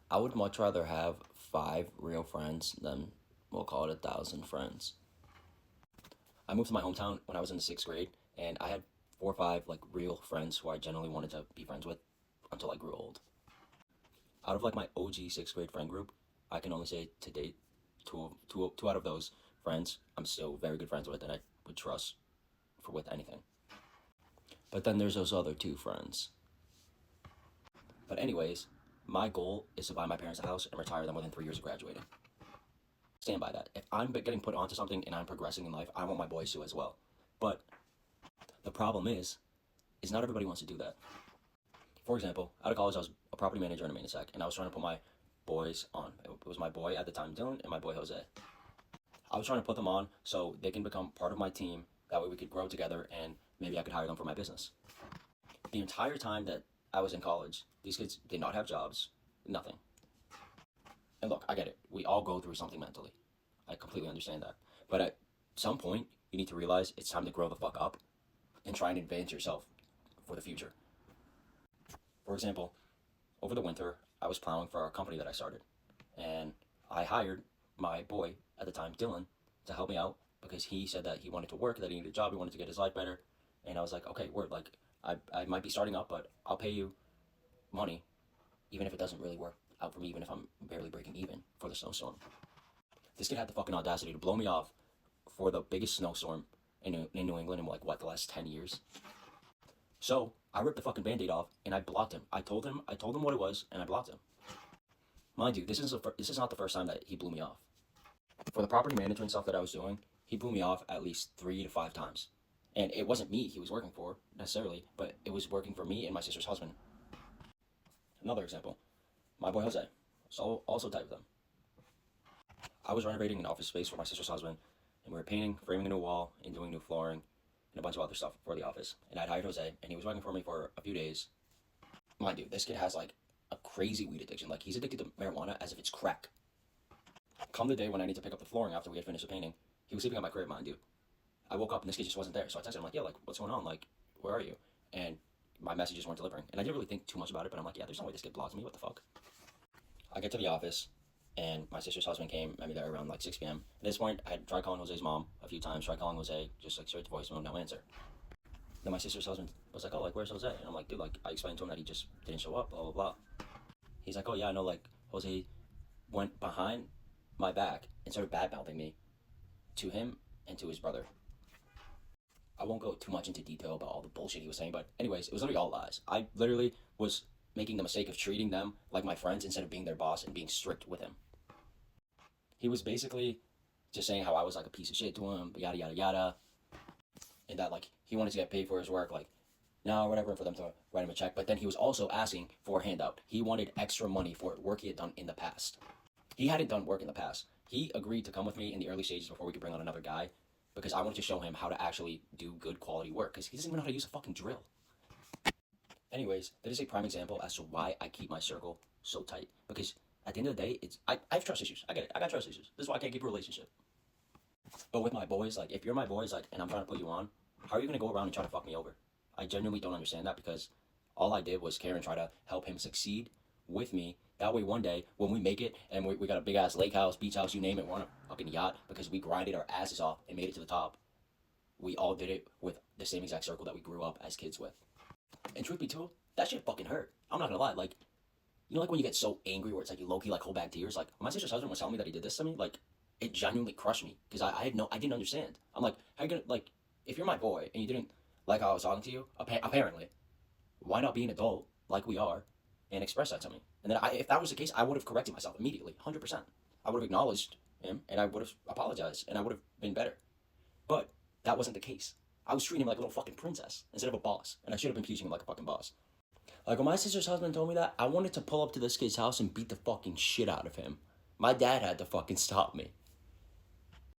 I would much rather have 5 real friends than, we'll call it, 1,000 friends. I moved to my hometown when I was in the 6th grade, and I had 4 or 5 like real friends who I generally wanted to be friends with until I grew old. Out of like my OG 6th grade friend group, I can only say to date, two out of those friends I'm still very good friends with, and I would trust for with anything. But then there's those other 2 friends. But anyways, my goal is to buy my parents a house and retire them within 3 years of graduating. Stand by that. If I'm getting put onto something and I'm progressing in life, I want my boys to as well. But the problem is not everybody wants to do that. For example, out of college, I was a property manager in a maintenance tech, and I was trying to put my boys on. It was my boy at the time, Dylan, and my boy Jose. I was trying to put them on so they can become part of my team. That way we could grow together, and maybe I could hire them for my business. The entire time that I was in college, these kids did not have jobs, nothing. And look, I get it. We all go through something mentally. I completely understand that. But at some point, you need to realize it's time to grow the fuck up and try and advance yourself for the future. For example, over the winter, I was plowing for our company that I started. And I hired my boy at the time, Dylan, to help me out because he said that he wanted to work, that he needed a job, he wanted to get his life better. And I was like, okay, word, like, I might be starting up, but I'll pay you money, even if it doesn't really work out for me, even if I'm barely breaking even for the snowstorm. This kid had the fucking audacity to blow me off for the biggest snowstorm in New England in like, what, the last 10 years? So I ripped the fucking band-aid off and I blocked him. I told him what it was, and I blocked him. Mind you, this is not the first time that he blew me off. For the property management stuff that I was doing, he blew me off at least 3 to 5 times. And it wasn't me he was working for necessarily, but it was working for me and my sister's husband. Another example, my boy Jose, so also tight with him. I was renovating an office space for my sister's husband, and we were painting, framing a new wall, and doing new flooring, and a bunch of other stuff for the office. And I'd hired Jose, and he was working for me for a few days. Mind you, this kid has like a crazy weed addiction. Like, he's addicted to marijuana as if it's crack. Come the day when I need to pick up the flooring after we had finished the painting, he was sleeping at my crib, mind you. I woke up and this kid just wasn't there. So I texted him like, yeah, like, what's going on? Like, where are you? And my messages weren't delivering. And I didn't really think too much about it, but I'm like, yeah, there's no way this kid blocks me. What the fuck? I get to the office, and my sister's husband came, met me there around like 6 p.m. At this point, I had tried calling Jose's mom a few times, tried calling Jose, just like straight to voicemail, no answer. Then my sister's husband was like, oh, like, where's Jose? And I'm like, dude, like, I explained to him that he just didn't show up, blah, blah, blah. He's like, oh, yeah, I know, like, Jose went behind my back and started bad mouthing me to him and to his brother. I won't go too much into detail about all the bullshit he was saying, but anyways, it was literally all lies. I literally was making the mistake of treating them like my friends instead of being their boss and being strict with him. He was basically just saying how I was like a piece of shit to him, yada yada yada, and that like he wanted to get paid for his work, like no, whatever, for them to write him a check. But then he was also asking for a handout. He wanted extra money for work he had done in the past. He hadn't done work in the past. He agreed to come with me in the early stages before we could bring on another guy because I wanted to show him how to actually do good quality work because he doesn't even know how to use a fucking drill. Anyways, that is a prime example as to why I keep my circle so tight because at the end of the day, I have trust issues. I get it. I got trust issues. This is why I can't keep a relationship. But with my boys, like if you're my boys, like and I'm trying to put you on, how are you gonna go around and try to fuck me over? I genuinely don't understand that because all I did was care and try to help him succeed with me. That way, one day when we make it and we got a big ass lake house, beach house, you name it, we're on a fucking yacht because we grinded our asses off and made it to the top. We all did it with the same exact circle that we grew up as kids with. And truth be told, that shit fucking hurt. I'm not gonna lie. Like, you know, like when you get so angry where it's like you low key like hold back tears. Like when my sister's husband was telling me that he did this to me, like it genuinely crushed me because I didn't understand. I'm like, how you gonna like if you're my boy and you didn't like how I was talking to you, apparently, why not be an adult like we are and express that to me? And then if that was the case, I would have corrected myself immediately, 100%. I would have acknowledged him and I would have apologized and I would have been better. But that wasn't the case. I was treating him like a little fucking princess instead of a boss, and I should have been teaching him like a fucking boss. Like when my sister's husband told me that, I wanted to pull up to this kid's house and beat the fucking shit out of him. My dad had to fucking stop me.